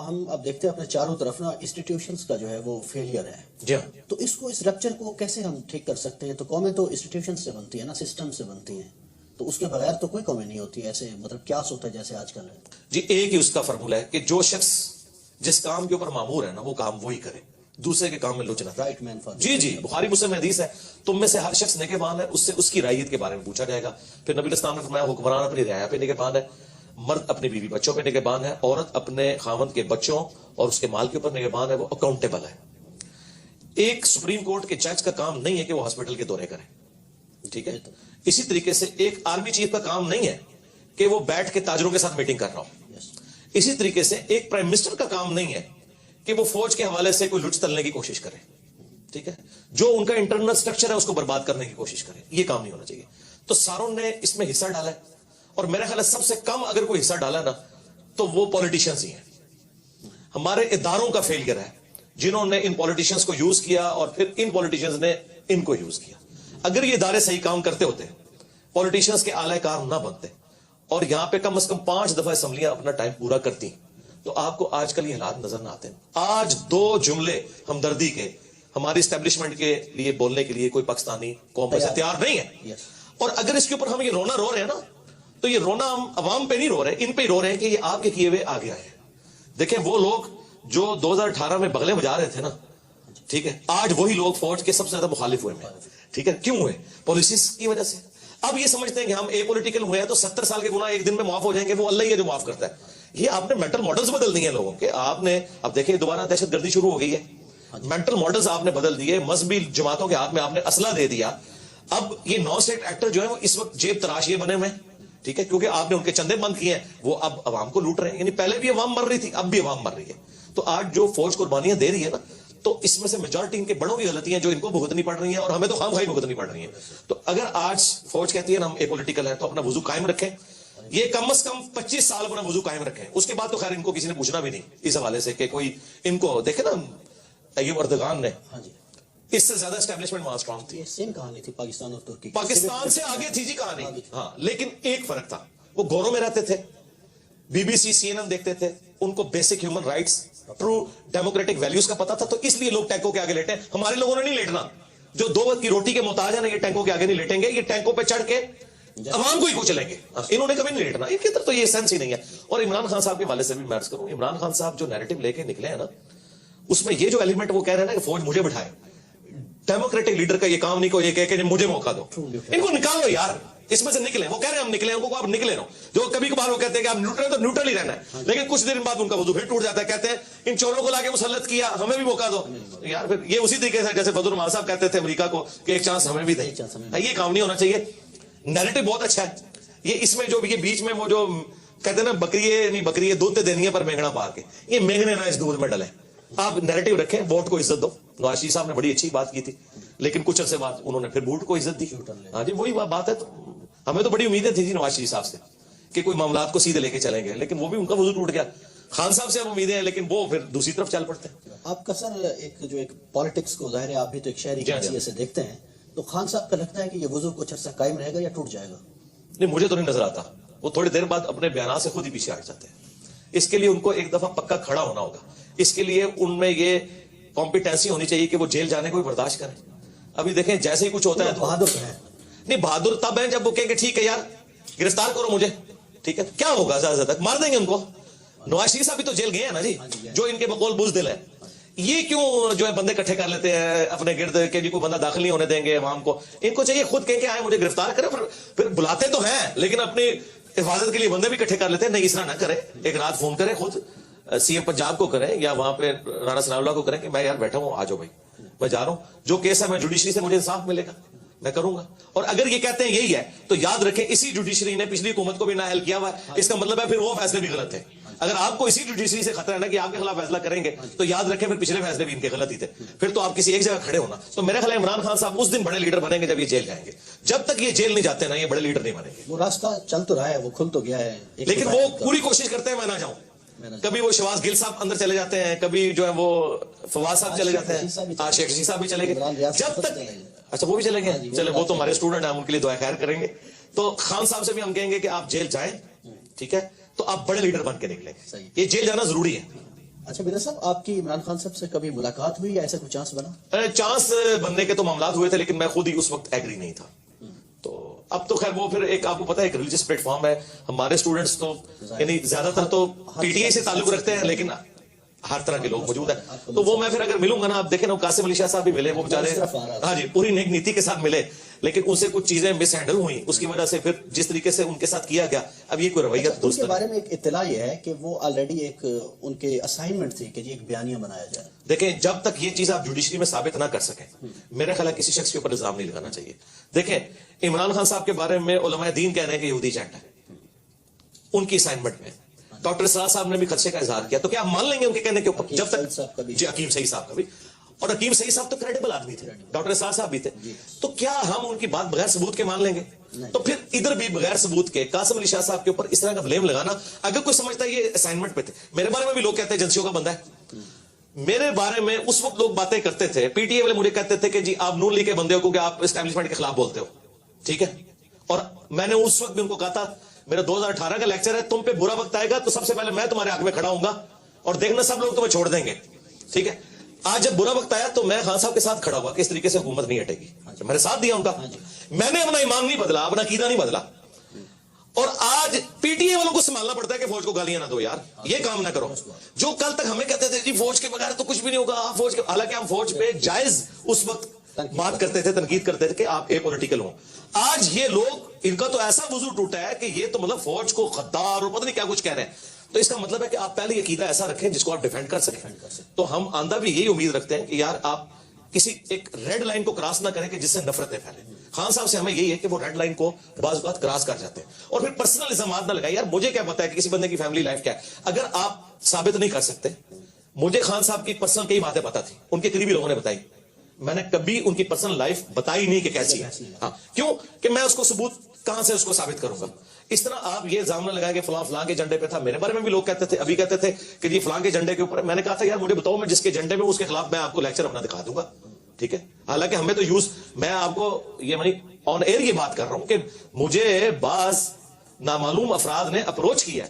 ہم اب دیکھتے ہیں اپنے چاروں طرف نا انسٹیٹیوشنز کا جو ہے وہ فیلئر ہے. جی ہاں. تو اس کو اس رپچر کو کیسے ہم ٹھیک کر سکتے ہیں؟ تو قومیں تو انسٹیٹیوشن سے بنتی ہیں نا، سسٹم سے بنتی ہیں، تو اس کے بغیر تو کوئی قومیں نہیں ہوتی. ایسے مطلب کیا ہوتا ہے جیسے آج کل ہے. جی ایک ہی اس کا فارمولا ہے کہ جو شخص جس کام کے اوپر مامور ہے نا وہ کام وہی کرے، دوسرے کے کام میں لوچ نہ کرے. رائٹ مین فار جی جی، بخاری مسلم میں حدیث ہے، تم میں سے ہر شخص نگہبان ہے، اس سے اس کی رعیت کے بارے میں پوچھا جائے گا. پھر نبی اسلام نے فرمایا حکمران اپنی رعایا پہ نگہبان ہے، مرد اپنی بیوی بچوں پہ نگہبان ہے، عورت اپنے خاوند کے بچوں اور اس کے مال کے اوپر نگہبان ہے، وہ اکاؤنٹیبل ہے. ایک سپریم کورٹ کے جج کا کام نہیں ہے کہ وہ ہاسپٹل کے دورے کرے، ٹھیک ہے. اسی طریقے سے ایک آرمی چیف کا کام نہیں ہے کہ وہ بیٹھ کے تاجروں کے ساتھ میٹنگ کر رہا ہو. اسی طریقے سے ایک پرائم منسٹر کا کام نہیں ہے کہ وہ فوج کے حوالے سے کوئی لچ تلنے کی کوشش کرے، ٹھیک ہے. جو ان کا انٹرنل سٹرکچر ہے اس کو برباد کرنے کی کوشش کرے، یہ کام نہیں ہونا چاہیے. تو ساروں نے اس میں حصہ ڈالا ہے، اور میرا خیال ہے سب سے کم اگر کوئی حصہ ڈالا نا تو وہ پولیٹیشنز ہی ہیں. ہمارے اداروں کا فیلئر ہے جنہوں نے ان پولیٹیشنز کو یوز کیا اور پھر ان پولیٹیشنز نے ان کو یوز کیا. اگر یہ ادارے صحیح کام کرتے ہوتے، پولیٹیشنز کے اعلی کار نہ بنتے، اور یہاں پہ کم از کم 5 دفعہ اسمبلیاں اپنا ٹائم پورا کرتی، تو آپ کو آج کل یہ حالات نظر نہ آتے. آج 2 جملے ہمدردی کے ہماری اسٹیبلشمنٹ کے لیے بولنے کے لیے کوئی پاکستانی قوم سے تیار نہیں ہے. اور اگر اس کے اوپر ہم یہ رونا رو رہے ہیں نا، تو یہ رونا ہم عوام پہ نہیں رو رہے، ان پہ ہی رو رہے ہیں کہ یہ آپ کے کیے ہوئے آگے آئے ہیں. دیکھیں وہ لوگ جو 2018 میں بغلے بجا رہے تھے نا، ٹھیک ہے، آج وہی لوگ فوج کے سب سے زیادہ مخالف ہوئے ہیں. ٹھیک ہے، کیوں ہوئے؟ پالیسیز کی وجہ سے. اب یہ سمجھتے ہیں کہ ہم اے پولیٹیکل ہوئے ہیں تو 70 سال کے گناہ ایک دن میں معاف ہو جائیں گے، وہ اللہ ہی ہے جو معاف کرتا ہے. یہ آپ نے مینٹل ماڈلز بدل دیے ہیں لوگوں کے. آپ نے اب دیکھیں دوبارہ دہشت گردی شروع ہو گئی ہے، مینٹل ماڈلز آپ نے بدل دیے، مذہبی جماعتوں کے ہاتھ میں آپ نے اسلحہ دے دیا. اب یہ 9 اسٹیٹ ایکٹر جو ہے وہ اس وقت جیب تراش یہ بنے ہوئے ہیں، ٹھیک ہے، کیونکہ آپ نے ان کے چندے بند کیے ہیں، وہ اب عوام کو لوٹ رہے ہیں. یعنی پہلے بھی عوام مر رہی تھی، اب بھی عوام مر رہی ہے. تو آج جو فوج قربانیاں دے رہی ہے نا، تو اس میں سے میجورٹی ان کے بڑوں کی غلطیاں جو ان کو بھگتنی پڑ رہی ہیں، اور ہمیں تو خام خواہی بھگتنی پڑ رہی ہیں. تو اگر آج فوج کہتی ہے نا ہم اے پولیٹیکل ہے، تو اپنا وضو قائم رکھیں. یہ کم از کم 25 سال اپنا وضو قائم رکھیں. اس کے بعد تو خیر ان کو کسی نے پوچھنا بھی نہیں اس حوالے سے کہ کوئی ان کو دیکھے نا. ایوب اردگان نے اس سے زیادہ اسٹیبلشمنٹ وہاں اسٹرانگ تھی. سیم کہانی تھی پاکستان اور ترکی، پاکستان سے آگے تھی جی کہانی. ہاں، لیکن ایک فرق تھا، وہ گوروں میں رہتے تھے، بی بی سی CNN دیکھتے تھے، ان کو basic human rights, true democratic values کا پتا تھا. تو اس لیے لوگ ٹینکوں کے آگے لیٹے ہیں. ہمارے لوگوں نے نہیں لیٹنا. جو 2 وقت کی روٹی کے محتاج ہیں نا، یہ ٹینکوں کے آگے نہیں لیٹیں گے. یہ ٹینکوں پہ چڑھ کے عوام کو ہی کچلیں گے. انہوں نے کبھی نہیں لیٹنا. ان کی طرف تو یہ سینس ہی نہیں ہے. اور عمران خان صاحب کے حوالے سے بھی میں عرض کروں، عمران خان صاحب جو نیریٹو لے کے نکلے ہیں نا، اس میں یہ جو ایلیمنٹ وہ کہہ رہے ہیں نا کہ فوج مجھے بٹھائے، ڈیموکریٹک لیڈر کا یہ کام نہیں کو یہ کہہ کہ مجھے موقع دو. ان کو نکالو یار، اس میں سے نکلیں. وہ کہہ رہے ہیں ہم نکلیں، ان کو آپ نکلے رہو. جو کبھی کبھار وہ کہتے ہیں کہ آپ نیوٹرل تو نیوٹرل ہی رہنا ہے، لیکن کچھ دیر بعد ان کا وضو پھر ٹوٹ جاتا ہے. کہتے ہیں ان چوروں کو لا کے مسلط کیا، ہمیں بھی موقع دو. یار پھر یہ اسی طریقے سے جیسے بدر الرحمان صاحب کہتے تھے امریکہ کو کہ ایک چانس ہمیں بھی دیں. یہ کام نہیں ہونا چاہیے. نیریٹو بہت اچھا ہے. یہ اس میں جو یہ بیچ میں وہ جو کہتے ہیں نا بکریے نہیں بکریے دودھ دینی ہے پر مینگنا پا کے، یہ مینگنے نہ اس دودھ میں ڈلے. آپ نیریٹو رکھیں، ووٹ کو عزت دو. نواز شریف صاحب نے بڑی اچھی بات کی تھی، لیکن کچھ عرصے بعد انہوں نے پھر ووٹ کو عزت دی. ہاں جی، وہی بات ہے. تو ہمیں تو بڑی امیدیں تھی جی نواز شریف صاحب سے کہ کوئی معاملات کو سیدھے لے کے چلیں گے، لیکن وہ بھی ان کا وضو ٹوٹ گیا. خان صاحب سے ہم امیدیں ہیں، لیکن وہ پھر دوسری طرف چل پڑتے ہیں. آپ کا سر ایک پالیٹکس کو ظاہر ہے آپ بھی تو ایک شہری کی حیثیت سے دیکھتے ہیں، تو خان صاحب کا لگتا ہے کہ یہ وضو کچھ عرصہ قائم رہے گا یا ٹوٹ جائے گا؟ نہیں، مجھے تو نہیں نظر آتا. وہ تھوڑی دیر بعد اپنے بیانات سے خود ہی پیچھے ہٹ جاتے ہیں. اس کے لیے ان کو ایک دفعہ پکا کھڑا ہونا ہوگا. اس کے لیے ان میں یہ کمپیٹنسی ہونی چاہیے کہ وہ جیل جانے کو بھی برداشت کریں. ابھی دیکھیں جیسے ہی کچھ ہوتا ہے تو بہادر ہے. نہیں، بہادر تب ہیں جب وہ کہیں کہ ٹھیک ہے یار گرفتار کرو مجھے، ٹھیک ہے، کیا ہوگا زیادہ تک مار دیں گے ان کو. نواز شریف صاحب بھی تو جیل گئے ہیں نا جی، جو ان کے بقول بزدل ہے. یہ کیوں جو ہے بندے اکٹھے کر لیتے ہیں اپنے گرد کہ جی کوئی بندہ داخل نہیں ہونے دیں گے عوام کو. ان کو چاہیے خود کہیں کہ آئے مجھے گرفتار کرے، پھر بلاتے تو ہیں لیکن اپنی حفاظت کے لیے بندے بھی اکٹھے کر لیتے ہیں. نہیں، اس طرح نہ کرے. ایک رات فون کرے خود CM پنجاب کو کریں یا وہاں پہ رانا ثناء اللہ کو کریں کہ میں یار بیٹھا ہوں، آ جاؤ بھائی، میں جا رہا ہوں، جو کیس ہے میں جوڈیشری سے مجھے انصاف ملے گا میں کروں گا. اور اگر یہ کہتے ہیں یہی ہے تو یاد رکھیں اسی جوڈیشری نے پچھلی حکومت کو بھی نااہل کیا ہوا ہے. اس کا مطلب ہے پھر وہ فیصلے بھی غلط تھے. اگر آپ کو اسی جوڈیشری سے خطرہ ہے نا کہ آپ کے خلاف فیصلہ کریں گے تو یاد رکھیں پھر پچھلے فیصلے بھی ان کے غلط ہی تھے. پھر تو آپ کسی ایک جگہ کھڑے ہونا. تو میرا خیال ہے عمران خان صاحب اس دن بڑے لیڈر بنیں گے جب یہ جیل جائیں گے. جب تک یہ جیل نہیں جاتے نا یہ بڑے لیڈر نہیں بنیں گے. وہ راستہ چل تو رہا ہے، وہ کھل تو گیا ہے، لیکن وہ پوری کوشش کرتے ہیں میں نہ جاؤں. کبھی وہ شواز گل صاحب اندر چلے جاتے ہیں، کبھی جو ہے وہ فواز صاحب چلے جاتے ہیں، شیخ رشید صاحب بھی چلے گئے. جب تک اچھا وہ بھی چلے گئے، چلے وہ تو ہمارے اسٹوڈنٹ ہیں، ہم ان کے لیے دعا خیر کریں گے. تو خان صاحب سے بھی ہم کہیں گے کہ آپ جیل جائیں، ٹھیک ہے، تو آپ بڑے لیڈر بن کے نکلیں. یہ جیل جانا ضروری ہے. اچھا بیدا صاحب, آپ کی عمران خان صاحب سے کبھی ملاقات ہوئی یا ایسا کوئی چانس بنا؟ چانس بننے کے تو معاملات ہوئے تھے, لیکن میں خود ہی اس وقت ایگری نہیں تھا. تو اب تو خیر وہ پھر ایک آپ کو پتا ہے ایک ریلیجیس پلیٹ فارم ہے, ہمارے اسٹوڈنٹس تو یعنی زیادہ تر تو پی ٹی آئی سے تعلق رکھتے ہیں, لیکن ہر طرح کے لوگ موجود ہیں. تو وہ میں پھر اگر ملوں گا نا, آپ دیکھیں نا قاسم علی شاہ صاحب بھی ملے, وہ بیچارے ہاں جی پوری نیک نیتی کے ساتھ ملے, لیکن ان سے کچھ چیزیں مس ہینڈل ہوئی, اس کی وجہ سے پھر جس طریقے سے ان کے ساتھ کیا گیا, اب یہ کوئی رویت ان کے بارے میں ایک اطلاع یہ ہے کہ وہ آلریڈی ایک ان کے اسائنمنٹ تھی کہ ایک بیانیہ بنایا جائے. دیکھیں جب تک یہ چیز آپ جوڈیشری میں ثابت نہ کر سکیں, میرا خیال ہے کسی شخص کے اوپر الزام نہیں لگانا چاہیے. دیکھیں عمران خان صاحب کے بارے میں علماء دین کہہ رہے ہیں کہ یہودی ایجنٹ ہے ان کی اسائنمنٹ میں. ڈاکٹر اسرار صاحب نے بھی خدشے کا اظہار کیا, تو کیا آپ مان لیں گے ان کے کہنے کے اوپر؟ جب تک جی حکیم سعید صاحب کا بھی, اور حکیم سعید صاحب تو کریڈیبل آدمی تھے, ڈاکٹر اسرار صاحب بھی تھے, تو کیا ہم ان کی بات بغیر ثبوت کے مان لیں گے؟ تو پھر ادھر بھی بغیر ثبوت کے قاسم علی شاہ صاحب کے اوپر اس طرح کا بلیم لگانا, اگر کوئی سمجھتا ہے یہ اسائنمنٹ پہ تھے. میرے بارے میں بھی لوگ کہتے ہیں ایجنسیوں کا بندہ ہے, میرے بارے میں اس وقت لوگ باتیں کرتے تھے, پی ٹی اے والے مجھے کہتے تھے کہ جی آپ نون لیگ کے بندے ہو کیونکہ آپ اسٹیبلشمنٹ کے خلاف بولتے ہو, ٹھیک ہے. اور میں نے اس وقت بھی ان کو کہا تھا میرا 2018 کا لیکچر ہے, تم پہ برا وقت آئے گا تو سب سے پہلے میں تمہارے حق میں کھڑا ہوں گا, اور دیکھنا سب لوگ تمہیں چھوڑ دیں گے, ٹھیک ہے. آج جب برا وقت آیا تو میں خان صاحب کے ساتھ کھڑا ہوا کہ اس طریقے سے حکومت نہیں ہٹے گی, میں نے ساتھ دیا ان کا. میں نے اپنا ایمان نہیں بدلا, اپنا عقیدہ نہیں بدلا, اور آج پی ٹی اے والوں کو سنبھالنا پڑتا ہے کہ فوج کو گالیاں نہ دو یار, یہ کام نہ کرو. جو کل تک ہمیں کہتے تھے جی فوج کے بغیر تو کچھ بھی نہیں ہوگا, فوج کے, حالانکہ ہم فوج پہ جائز اس وقت بات کرتے تھے, تنقید کرتے تھے کہ آپ اے پولیٹیکل ہوں. آج یہ لوگ, ان کا تو ایسا وضو ٹوٹا ہے کہ یہ تو مطلب فوج کو غدار اور پتہ نہیں کیا کچھ کہہ رہے ہیں. تو اس کا مطلب ہے کہ آپ پہلے عقیدہ ایسا رکھیں جس کو آپ ڈیفینڈ کر سکیں. تو ہم آندہ بھی یہی امید رکھتے ہیں کہ یار آپ کسی ایک ریڈ لائن کو کراس نہ کریں کہ جس سے نفرتیں پھیلیں. خان صاحب سے ہمیں یہی ہے کہ وہ ریڈ لائن کو بعض اوقات کراس کر جاتے ہیں, اور پھر پرسنل الزامات نہ لگائیں. یار مجھے کیا پتا ہے کہ کسی بندے کی فیملی لائف کیا ہے, اگر آپ ثابت نہیں کر سکتے. مجھے خان صاحب کی پرسنل کئی باتیں پتا تھی, ان کے قریبی لوگوں نے بتائی, میں نے کبھی ان کی پرسنل لائف بتائی نہیں کہ کیسی ہے. ہاں کیوں کہ میں اس کو ثبوت کہاں سے اس کو ثابت کروں گا. اس طرح آپ یہ الزام نہ لگائیں کہ فلاں فلاں کے جھنڈے پہ تھا. میرے بارے میں بھی لوگ کہتے تھے, ابھی کہتے تھے کہ جی فلاں کے جھنڈے کے اوپر. میں نے کہا تھا یار مجھے بتاؤ, میں جس کے جھنڈے میں اس کے خلاف میں آپ کو لیکچر اپنا دکھا دوں گا, ٹھیک ہے. حالانکہ ہمیں تو میں آپ کو یہ آن ایئر یہ بات کر رہا ہوں کہ مجھے بعض نامعلوم افراد نے اپروچ کیا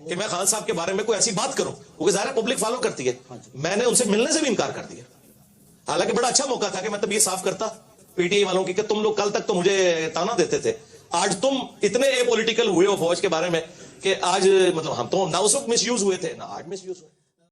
کہ میں خان صاحب کے بارے میں کوئی ایسی بات کروں, کیونکہ ظاہر پبلک فالو کرتی ہے. میں نے ان سے ملنے سے بھی انکار کر دیا, حالانکہ بڑا اچھا موقع تھا کہ میں تب یہ صاف کرتا پی ٹی آئی والوں کی کہ تم لوگ کل تک تو مجھے تانا دیتے تھے, آج تم اتنے اے پولیٹیکل ہوئے ہو فوج کے بارے میں کہ آج مطلب ہم تو نہ اس وقت مس یوز ہوئے تھے نہ آج مس یوز ہوئے.